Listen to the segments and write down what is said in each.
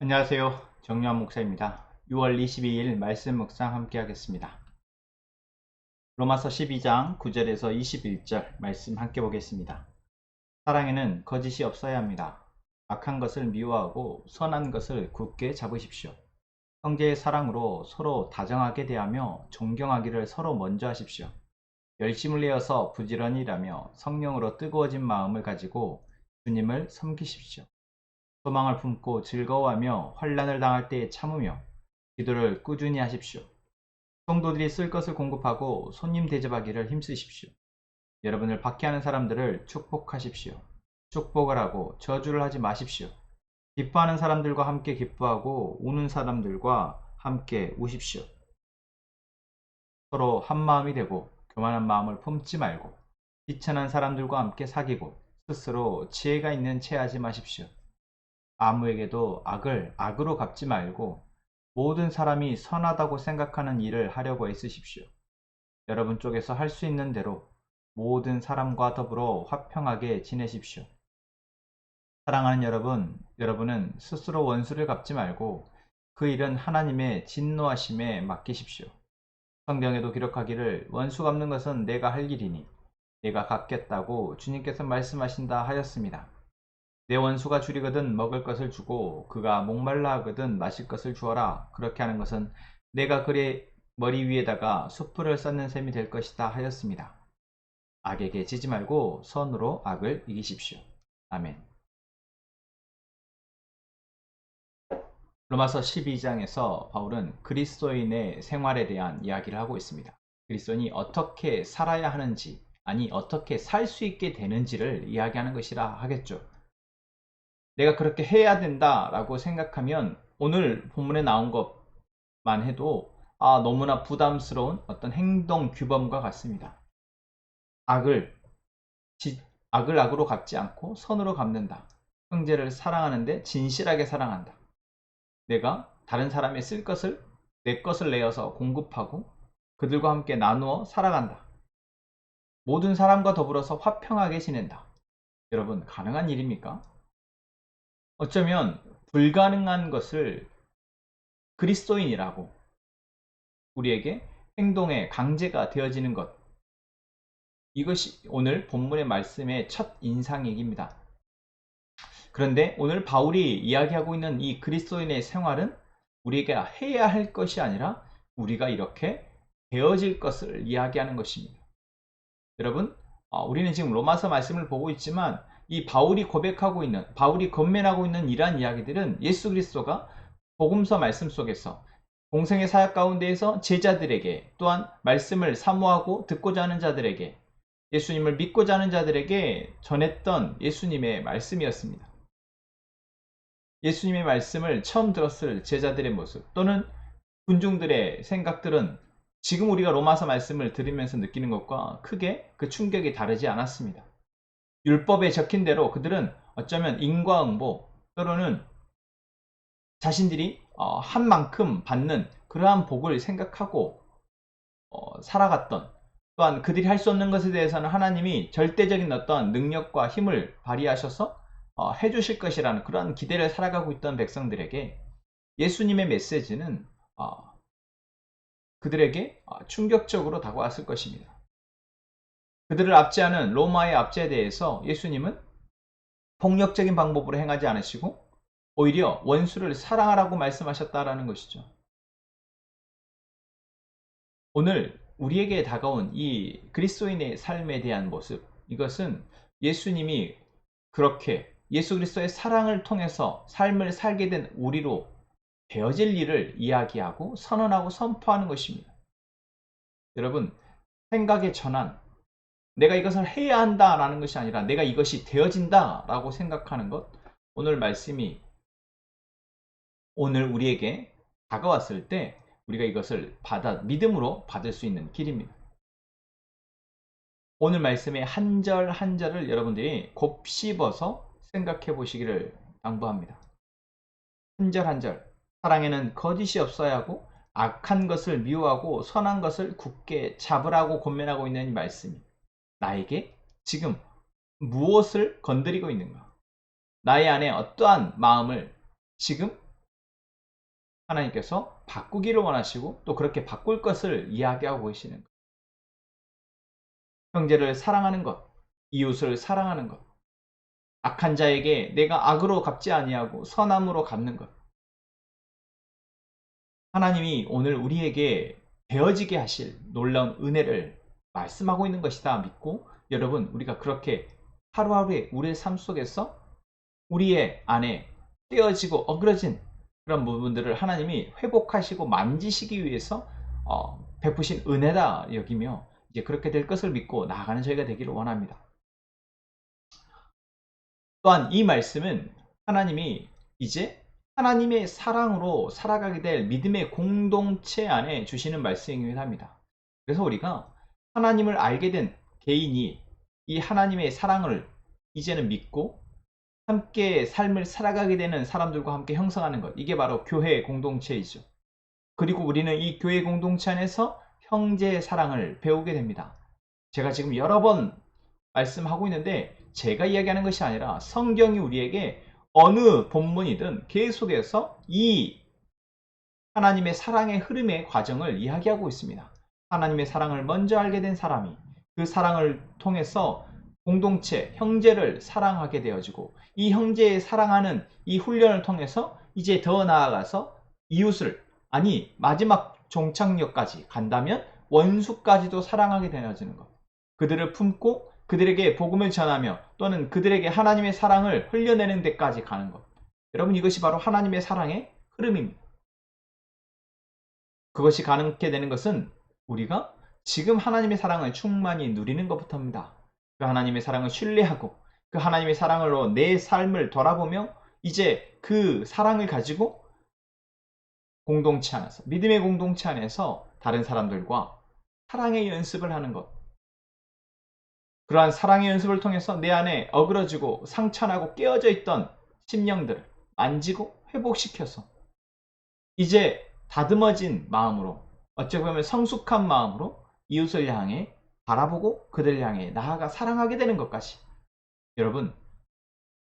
안녕하세요. 정유한 목사입니다. 6월 22일 말씀 묵상 함께 하겠습니다. 로마서 12장 9절에서 21절 말씀 함께 보겠습니다. 사랑에는 거짓이 없어야 합니다. 악한 것을 미워하고 선한 것을 굳게 잡으십시오. 형제의 사랑으로 서로 다정하게 대하며 존경하기를 서로 먼저 하십시오. 열심을 내어서 부지런히 일하며 성령으로 뜨거워진 마음을 가지고 주님을 섬기십시오. 소망을 품고 즐거워하며 환난을 당할 때에 참으며 기도를 꾸준히 하십시오. 성도들이 쓸 것을 공급하고 손님 대접하기를 힘쓰십시오. 여러분을 박해하는 사람들을 축복하십시오. 축복을 하고 저주를 하지 마십시오. 기뻐하는 사람들과 함께 기뻐하고 우는 사람들과 함께 우십시오. 서로 한마음이 되고 교만한 마음을 품지 말고 비천한 사람들과 함께 사귀고 스스로 지혜가 있는 채 하지 마십시오. 아무에게도 악을 악으로 갚지 말고 모든 사람이 선하다고 생각하는 일을 하려고 애쓰십시오. 여러분 쪽에서 할 수 있는 대로 모든 사람과 더불어 화평하게 지내십시오. 사랑하는 여러분, 여러분은 스스로 원수를 갚지 말고 그 일은 하나님의 진노하심에 맡기십시오. 성경에도 기록하기를 원수 갚는 것은 내가 할 일이니 내가 갚겠다고 주님께서 말씀하신다 하였습니다. 내 원수가 줄이거든 먹을 것을 주고 그가 목말라 하거든 마실 것을 주어라. 그렇게 하는 것은 내가 그의 머리 위에다가 숯불을 쌓는 셈이 될 것이다 하였습니다. 악에게 지지 말고 선으로 악을 이기십시오. 아멘. 로마서 12장에서 바울은 그리스도인의 생활에 대한 이야기를 하고 있습니다. 그리스도인이 어떻게 살아야 하는지, 아니 어떻게 살 수 있게 되는지를 이야기하는 것이라 하겠죠. 내가 그렇게 해야 된다라고 생각하면 오늘 본문에 나온 것만 해도 너무나 부담스러운 어떤 행동 규범과 같습니다. 악을 악을 악으로 갚지 않고 선으로 갚는다. 형제를 사랑하는데 진실하게 사랑한다. 내가 다른 사람의 쓸 것을 내 것을 내어서 공급하고 그들과 함께 나누어 살아간다. 모든 사람과 더불어서 화평하게 지낸다. 여러분, 가능한 일입니까? 어쩌면 불가능한 것을 그리스도인이라고 우리에게 행동의 강제가 되어지는 것, 이것이 오늘 본문의 말씀의 첫 인상얘기입니다. 그런데 오늘 바울이 이야기하고 있는 이 그리스도인의 생활은 우리가 해야 할 것이 아니라 우리가 이렇게 되어질 것을 이야기하는 것입니다. 여러분, 우리는 지금 로마서 말씀을 보고 있지만 이 바울이 고백하고 있는, 바울이 건면하고 있는 이러한 이야기들은 예수 그리스도가 복음서 말씀 속에서 공생의 사역 가운데에서 제자들에게, 또한 말씀을 사모하고 듣고자 하는 자들에게, 예수님을 믿고자 하는 자들에게 전했던 예수님의 말씀이었습니다. 예수님의 말씀을 처음 들었을 제자들의 모습 또는 군중들의 생각들은 지금 우리가 로마서 말씀을 들으면서 느끼는 것과 크게 그 충격이 다르지 않았습니다. 율법에 적힌 대로 그들은 어쩌면 인과응보 또는 자신들이 한 만큼 받는 그러한 복을 생각하고 살아갔던, 또한 그들이 할 수 없는 것에 대해서는 하나님이 절대적인 어떤 능력과 힘을 발휘하셔서 해주실 것이라는 그런 기대를 살아가고 있던 백성들에게 예수님의 메시지는 그들에게 충격적으로 다가왔을 것입니다. 그들을 압제하는 로마의 압제에 대해서 예수님은 폭력적인 방법으로 행하지 않으시고 오히려 원수를 사랑하라고 말씀하셨다라는 것이죠. 오늘 우리에게 다가온 이 그리스도인의 삶에 대한 모습, 이것은 예수님이 그렇게 예수 그리스도의 사랑을 통해서 삶을 살게 된 우리로 되어질 일을 이야기하고 선언하고 선포하는 것입니다. 여러분, 생각의 전환, 내가 이것을 해야 한다라는 것이 아니라 내가 이것이 되어진다라고 생각하는 것, 오늘 말씀이 오늘 우리에게 다가왔을 때 우리가 이것을 믿음으로 받을 수 있는 길입니다. 오늘 말씀의 한 절 한 절을 여러분들이 곱씹어서 생각해 보시기를 당부합니다. 한 절 한 절, 사랑에는 거짓이 없어야 하고 악한 것을 미워하고 선한 것을 굳게 잡으라고 권면하고 있는 이 말씀이 나에게 지금 무엇을 건드리고 있는가? 나의 안에 어떠한 마음을 지금 하나님께서 바꾸기를 원하시고 또 그렇게 바꿀 것을 이야기하고 계시는 것. 형제를 사랑하는 것, 이웃을 사랑하는 것, 악한 자에게 내가 악으로 갚지 아니하고 선함으로 갚는 것. 하나님이 오늘 우리에게 되어지게 하실 놀라운 은혜를 말씀하고 있는 것이다 믿고, 여러분 우리가 그렇게 하루하루의 우리의 삶 속에서 우리의 안에 떼어지고 어그러진 그런 부분들을 하나님이 회복하시고 만지시기 위해서 베푸신 은혜다 여기며 이제 그렇게 될 것을 믿고 나아가는 저희가 되기를 원합니다. 또한 이 말씀은 하나님이 이제 하나님의 사랑으로 살아가게 될 믿음의 공동체 안에 주시는 말씀이긴 합니다. 그래서 우리가 하나님을 알게 된 개인이 이 하나님의 사랑을 이제는 믿고 함께 삶을 살아가게 되는 사람들과 함께 형성하는 것, 이게 바로 교회 공동체이죠. 그리고 우리는 이 교회 공동체 안에서 형제의 사랑을 배우게 됩니다. 제가 지금 여러 번 말씀하고 있는데 제가 이야기하는 것이 아니라 성경이 우리에게 어느 본문이든 계속해서 이 하나님의 사랑의 흐름의 과정을 이야기하고 있습니다. 하나님의 사랑을 먼저 알게 된 사람이 그 사랑을 통해서 공동체, 형제를 사랑하게 되어지고, 이 형제의 사랑하는 이 훈련을 통해서 이제 더 나아가서 이웃을, 아니 마지막 종착역까지 간다면 원수까지도 사랑하게 되어지는 것. 그들을 품고 그들에게 복음을 전하며 또는 그들에게 하나님의 사랑을 흘려내는 데까지 가는 것. 여러분, 이것이 바로 하나님의 사랑의 흐름입니다. 그것이 가능하게 되는 것은 우리가 지금 하나님의 사랑을 충만히 누리는 것부터입니다. 그 하나님의 사랑을 신뢰하고 그 하나님의 사랑으로 내 삶을 돌아보며 이제 그 사랑을 가지고 공동체 안에서, 믿음의 공동체 안에서 다른 사람들과 사랑의 연습을 하는 것. 그러한 사랑의 연습을 통해서 내 안에 어그러지고 상처나고 깨어져 있던 심령들을 만지고 회복시켜서 이제 다듬어진 마음으로, 어찌 보면 성숙한 마음으로 이웃을 향해 바라보고 그들을 향해 나아가 사랑하게 되는 것까지, 여러분,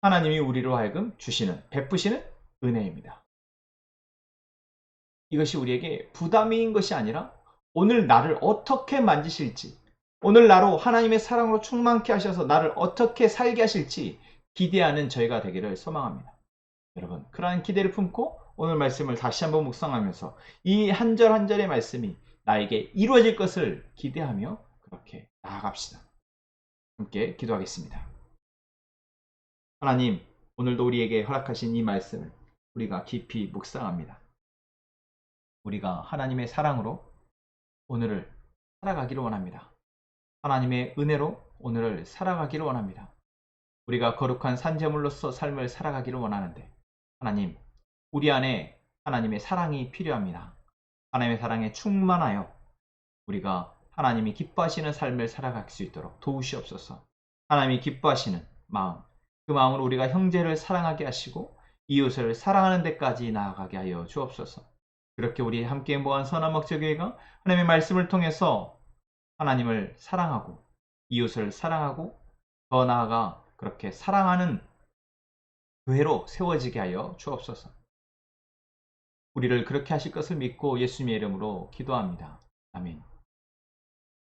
하나님이 우리로 하여금 주시는, 베푸시는 은혜입니다. 이것이 우리에게 부담인 것이 아니라 오늘 나를 어떻게 만지실지, 오늘 나로 하나님의 사랑으로 충만케 하셔서 나를 어떻게 살게 하실지 기대하는 저희가 되기를 소망합니다. 여러분, 그러한 기대를 품고 오늘 말씀을 다시 한번 묵상하면서 이 한 절 한 절의 말씀이 나에게 이루어질 것을 기대하며 그렇게 나아갑시다. 함께 기도하겠습니다. 하나님, 오늘도 우리에게 허락하신 이 말씀을 우리가 깊이 묵상합니다. 우리가 하나님의 사랑으로 오늘을 살아가기를 원합니다. 하나님의 은혜로 오늘을 살아가기를 원합니다. 우리가 거룩한 산제물로서 삶을 살아가기를 원하는데, 하나님, 우리 안에 하나님의 사랑이 필요합니다. 하나님의 사랑에 충만하여 우리가 하나님이 기뻐하시는 삶을 살아갈 수 있도록 도우시옵소서. 하나님이 기뻐하시는 마음, 그 마음으로 우리가 형제를 사랑하게 하시고 이웃을 사랑하는 데까지 나아가게 하여 주옵소서. 그렇게 우리 함께 행복한 선한 목적교회가 하나님의 말씀을 통해서 하나님을 사랑하고 이웃을 사랑하고 더 나아가 그렇게 사랑하는 교회로 세워지게 하여 주옵소서. 우리를 그렇게 하실 것을 믿고 예수님의 이름으로 기도합니다. 아멘.